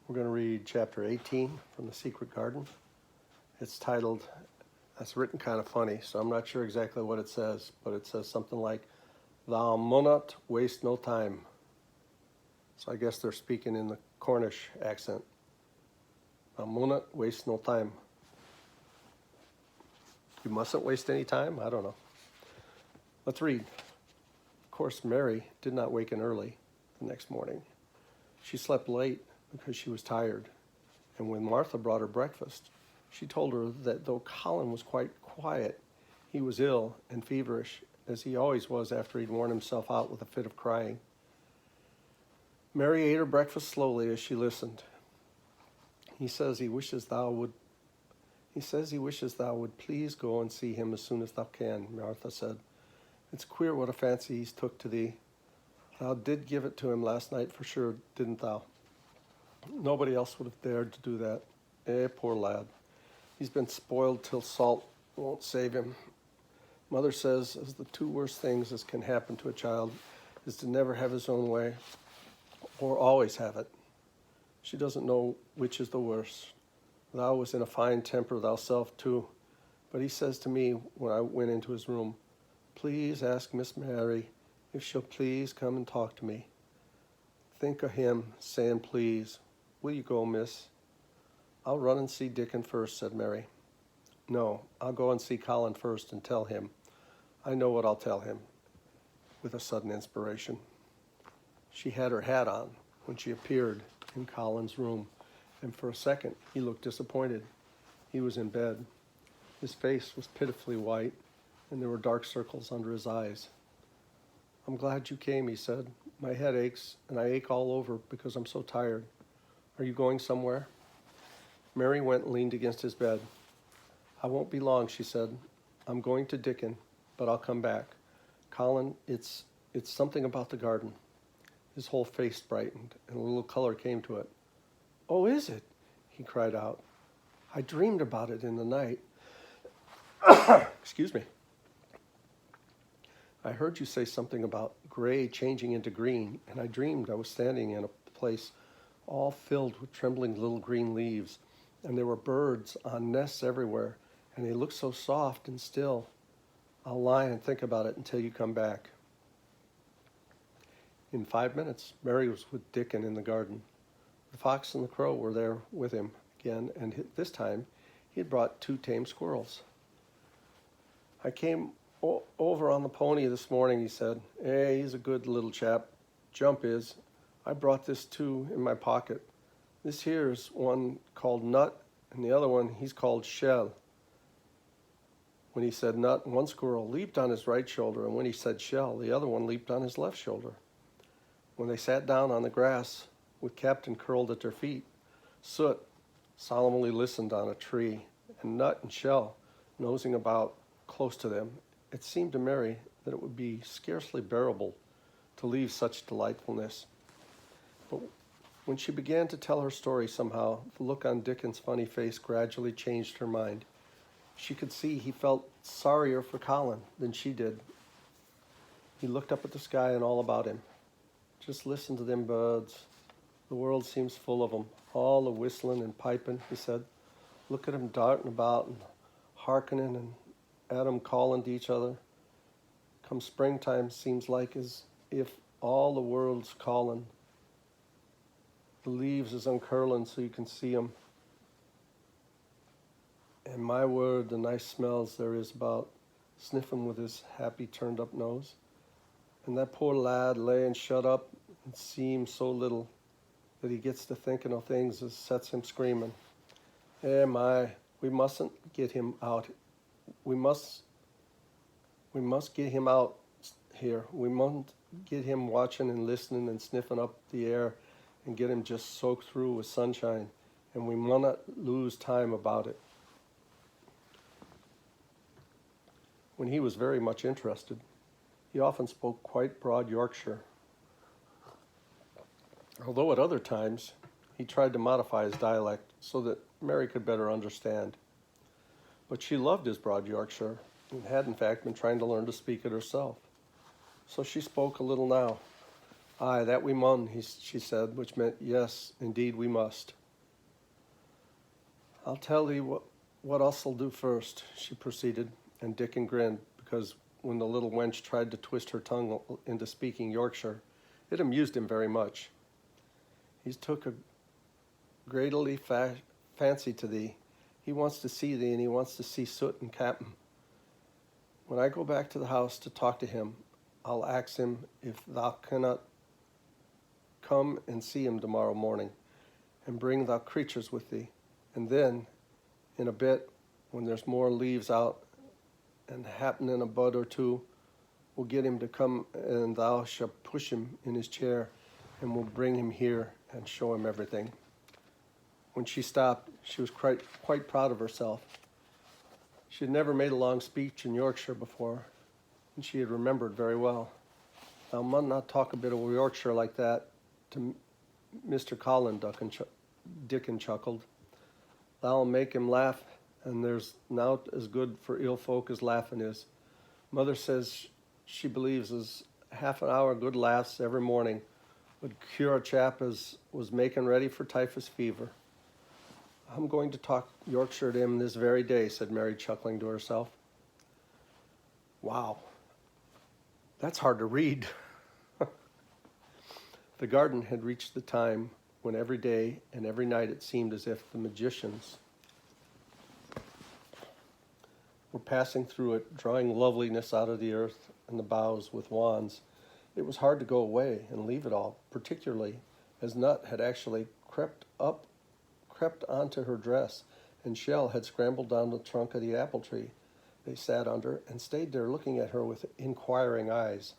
We're going to read chapter 18 from The Secret Garden. It's titled, that's written kind of funny, so I'm not sure exactly what it says, but it says something like, "Thou munnot waste no time." So I guess they're speaking in the Cornish accent. Thou munnot waste no time. You mustn't waste any time? I don't know. Let's read. Of course, Mary did not waken early the next morning. She slept late because she was tired, and when Martha brought her breakfast, she told her that though Colin was quite quiet, he was ill and feverish, as he always was after he'd worn himself out with a fit of crying. Mary ate her breakfast slowly as she listened. He says he wishes thou would please go and see him as soon as thou can, Martha said. It's queer what a fancy he's took to thee. Thou did give it to him last night for sure, didn't thou? Nobody else would have dared to do that. Poor lad. He's been spoiled till salt won't save him. Mother says as the two worst things as can happen to a child is to never have his own way or always have it. She doesn't know which is the worst. Thou was in a fine temper thyself too, but he says to me when I went into his room, "Please ask Miss Mary if she'll please come and talk to me." Think of him saying please. Will you go, miss? I'll run and see Dickon first, said Mary. No, I'll go and see Colin first and tell him. I know what I'll tell him, with a sudden inspiration. She had her hat on when she appeared in Colin's room, and for a second he looked disappointed. He was in bed. His face was pitifully white, and there were dark circles under his eyes. I'm glad you came, he said. My head aches, and I ache all over because I'm so tired. Are you going somewhere? Mary went and leaned against his bed. I won't be long, she said. I'm going to Dickon, but I'll come back. Colin, it's something about the garden. His whole face brightened, and a little color came to it. Oh, is it? He cried out. I dreamed about it in the night. Excuse me. I heard you say something about gray changing into green, and I dreamed I was standing in a place all filled with trembling little green leaves, and there were birds on nests everywhere, and they looked so soft and still. I'll lie and think about it until you come back. In 5 minutes, Mary was with Dickon in the garden. The fox and the crow were there with him again, and this time he had brought 2 tame squirrels. I came over on the pony this morning, he said. He's a good little chap. Jump is. I brought this too in my pocket. This here is one called Nut, and the other one he's called Shell. When he said Nut, one squirrel leaped on his right shoulder, and when he said Shell, the other one leaped on his left shoulder. When they sat down on the grass, with Captain curled at their feet, Soot solemnly listened on a tree, and Nut and Shell nosing about close to them. It seemed to Mary that it would be scarcely bearable to leave such delightfulness. But when she began to tell her story somehow, the look on Dickon's funny face gradually changed her mind. She could see he felt sorrier for Colin than she did. He looked up at the sky and all about him. Just listen to them birds. The world seems full of them, all the whistling and piping, he said. Look at them darting about and hearkening and at them calling to each other. Come springtime, seems like as if all the world's calling. The leaves is uncurling so you can see 'em. And my word, the nice smells there is about, sniffing with his happy turned up nose. And that poor lad laying shut up and seems so little that he gets to thinking of things as sets him screaming. My, we mustn't get him out. We must get him out here. We mustn't get him watching and listening and sniffing up the air and get him just soaked through with sunshine, and we mustn't lose time about it. When he was very much interested, he often spoke quite broad Yorkshire, although at other times he tried to modify his dialect so that Mary could better understand. But she loved his broad Yorkshire and had in fact been trying to learn to speak it herself. So she spoke a little now. Aye, that we mun, she said, which meant, yes, indeed we must. I'll tell thee what us'll do first, she proceeded, and Dickon grinned, because when the little wench tried to twist her tongue into speaking Yorkshire, it amused him very much. He's took a greatly fancy to thee. He wants to see thee, and he wants to see Soot and Captain. When I go back to the house to talk to him, I'll ask him if thou cannot come and see him tomorrow morning, and bring thou creatures with thee. And then, in a bit, when there's more leaves out, and happening a bud or two, we'll get him to come, and thou shalt push him in his chair, and we'll bring him here and show him everything. When she stopped, she was quite proud of herself. She had never made a long speech in Yorkshire before, and she had remembered very well. Thou mun not talk a bit of Yorkshire like that to Mr. Colin, Dickon chuckled. Thou'll make him laugh, and there's nowt as good for ill folk as laughing is. Mother says she believes as half an hour good laughs every morning would cure a chap as was making ready for typhus fever. I'm going to talk Yorkshire to him this very day, said Mary, chuckling to herself. Wow, that's hard to read. The garden had reached the time when every day and every night it seemed as if the magicians were passing through it, drawing loveliness out of the earth and the boughs with wands. It was hard to go away and leave it all, particularly as Nut had actually crept onto her dress, and Shell had scrambled down the trunk of the apple tree they sat under and stayed there looking at her with inquiring eyes.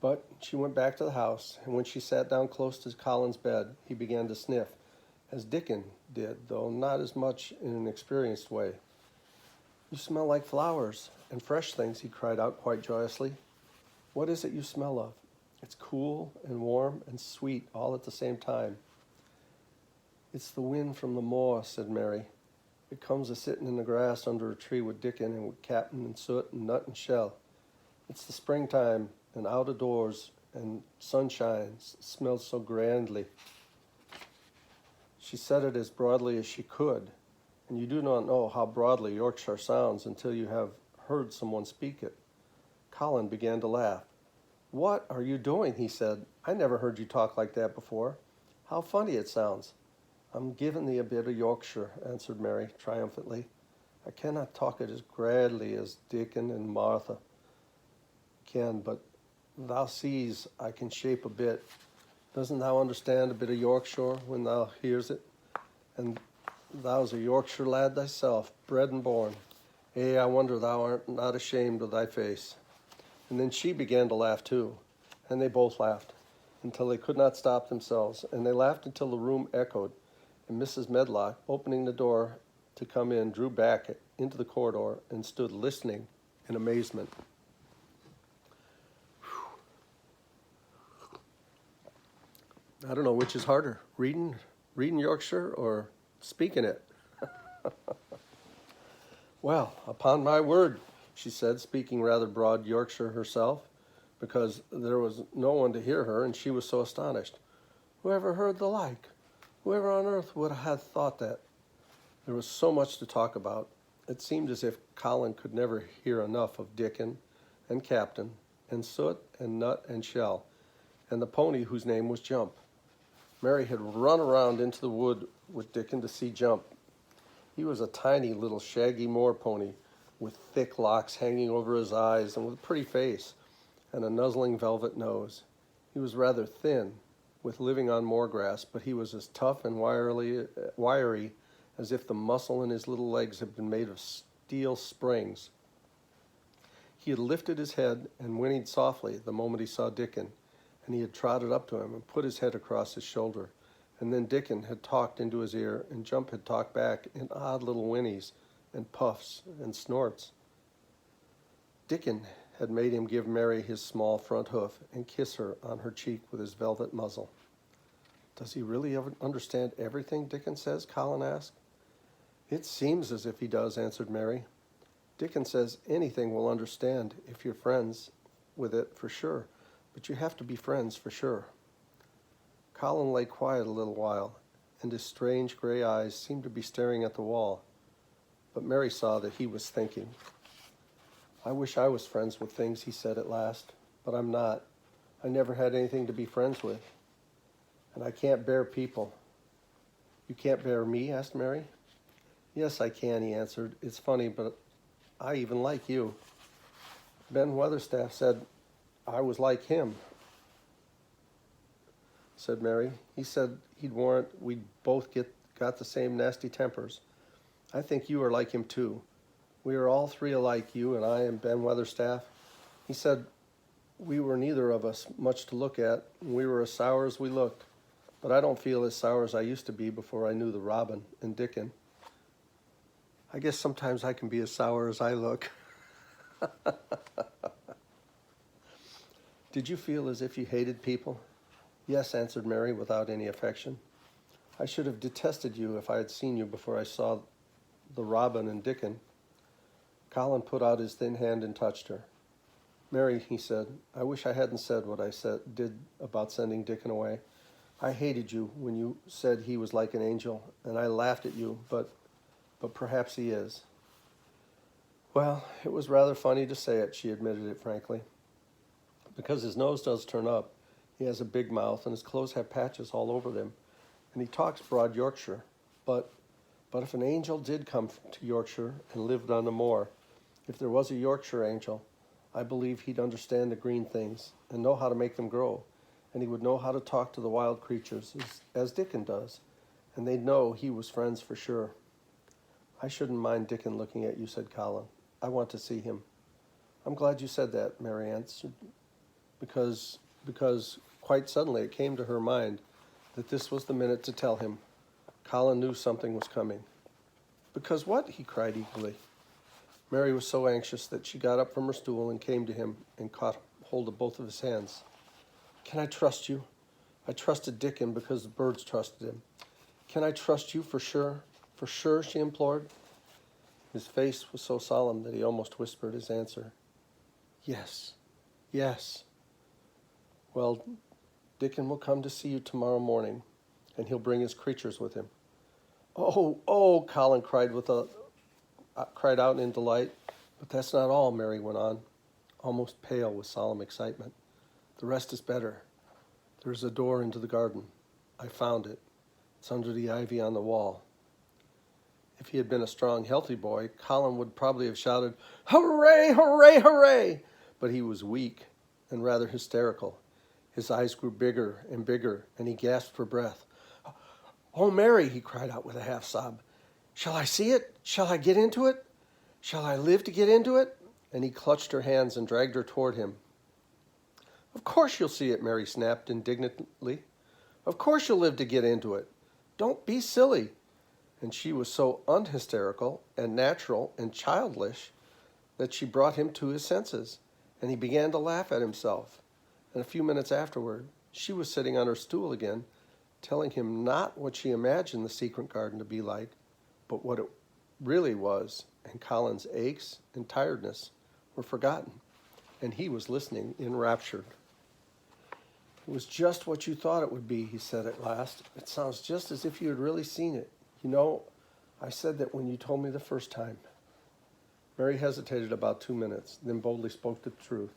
But she went back to the house, and when she sat down close to Colin's bed, he began to sniff, as Dickon did, though not as much in an experienced way. You smell like flowers and fresh things, he cried out quite joyously. What is it you smell of? It's cool and warm and sweet all at the same time. It's the wind from the moor, said Mary. It comes a-sitting in the grass under a tree with Dickon and with Captain and Soot and Nut and Shell. It's the springtime, and out of doors, and sunshine smells so grandly. She said it as broadly as she could, and you do not know how broadly Yorkshire sounds until you have heard someone speak it. Colin began to laugh. What are you doing? He said. I never heard you talk like that before. How funny it sounds. I'm giving thee a bit of Yorkshire, answered Mary triumphantly. I cannot talk it as gradly as Dickon and Martha can, but thou sees I can shape a bit. Doesn't thou understand a bit of Yorkshire when thou hears it? And thou's a Yorkshire lad thyself, bred and born. I wonder thou art not ashamed of thy face. And then she began to laugh too, and they both laughed until they could not stop themselves, and they laughed until the room echoed, and Mrs. Medlock, opening the door to come in, drew back into the corridor and stood listening in amazement. I don't know which is harder, reading Yorkshire or speaking it. Well, upon my word, she said, speaking rather broad Yorkshire herself, because there was no one to hear her, and she was so astonished. Whoever heard the like? Whoever on earth would have thought that? There was so much to talk about. It seemed as if Colin could never hear enough of Dickon and Captain and Soot and Nut and Shell and the pony whose name was Jump. Mary had run around into the wood with Dickon to see Jump. He was a tiny little shaggy moor pony with thick locks hanging over his eyes and with a pretty face and a nuzzling velvet nose. He was rather thin, with living on moor grass, but he was as tough and wiry as if the muscle in his little legs had been made of steel springs. He had lifted his head and whinnied softly the moment he saw Dickon, and he had trotted up to him and put his head across his shoulder. And then Dickon had talked into his ear, and Jump had talked back in odd little whinnies and puffs and snorts. Dickon had made him give Mary his small front hoof and kiss her on her cheek with his velvet muzzle. Does he really understand everything Dickon says? Colin asked. It seems as if he does, answered Mary. Dickon says anything will understand if you're friends with it for sure. but you have to be friends for sure." Colin lay quiet a little while, and his strange gray eyes seemed to be staring at the wall. But Mary saw that he was thinking. "I wish I was friends with things," he said at last, "but I'm not. I never had anything to be friends with. And I can't bear people." "You can't bear me?" asked Mary. "Yes, I can," he answered. "It's funny, but I even like you. Ben Weatherstaff said I was like him," said Mary. "He said he'd warrant we'd both got the same nasty tempers. I think you are like him too. We are all three alike, you and I and Ben Weatherstaff. He said we were neither of us much to look at, and we were as sour as we looked. But I don't feel as sour as I used to be before I knew the Robin and Dickon. I guess sometimes I can be as sour as I look." "Did you feel as if you hated people?" "Yes," answered Mary without any affection. "I should have detested you if I had seen you before I saw the Robin and Dickon." Colin put out his thin hand and touched her. "Mary," he said, "I wish I hadn't said what I did about sending Dickon away. I hated you when you said he was like an angel, and I laughed at you, but perhaps he is." "Well, it was rather funny to say it," she admitted it frankly. "Because his nose does turn up. He has a big mouth, and his clothes have patches all over them, and he talks broad Yorkshire. But if an angel did come to Yorkshire and lived on the moor, if there was a Yorkshire angel, I believe he'd understand the green things and know how to make them grow, and he would know how to talk to the wild creatures as Dickon does, and they'd know he was friends for sure." "I shouldn't mind Dickon looking at you," said Colin. "I want to see him." "I'm glad you said that," Mary answered, because quite suddenly it came to her mind that this was the minute to tell him. Colin knew something was coming. "Because what?" he cried eagerly. Mary was so anxious that she got up from her stool and came to him and caught hold of both of his hands. "Can I trust you? I trusted Dickon because the birds trusted him. Can I trust you for sure? For sure?" she implored. His face was so solemn that he almost whispered his answer. "Yes, yes." "Well, Dickon will come to see you tomorrow morning, and he'll bring his creatures with him." "Oh, oh!" Colin cried out in delight. "But that's not all," Mary went on, almost pale with solemn excitement. "The rest is better. There's a door into the garden. I found it. It's under the ivy on the wall." If he had been a strong, healthy boy, Colin would probably have shouted, "Hooray, hooray, hooray!" But he was weak and rather hysterical. His eyes grew bigger and bigger, and he gasped for breath. "Oh, Mary," he cried out with a half sob. "Shall I see it? Shall I get into it? Shall I live to get into it?" And he clutched her hands and dragged her toward him. "Of course you'll see it," Mary snapped indignantly. "Of course you'll live to get into it. Don't be silly." And she was so unhysterical and natural and childish that she brought him to his senses, and he began to laugh at himself. And a few minutes afterward, she was sitting on her stool again, telling him not what she imagined the secret garden to be like, but what it really was, and Colin's aches and tiredness were forgotten, and he was listening enraptured. "It was just what you thought it would be," he said at last. "It sounds just as if you had really seen it. You know, I said that when you told me the first time." Mary hesitated about 2 minutes, then boldly spoke the truth.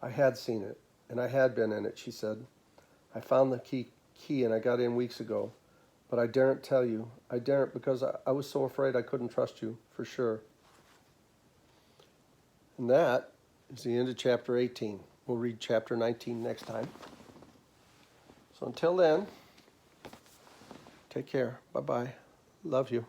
"I had seen it, and I had been in it," she said. "I found the key and I got in weeks ago, but I daren't tell you. I daren't because I was so afraid I couldn't trust you, for sure." And that is the end of chapter 18. We'll read chapter 19 next time. So until then, take care. Bye-bye. Love you.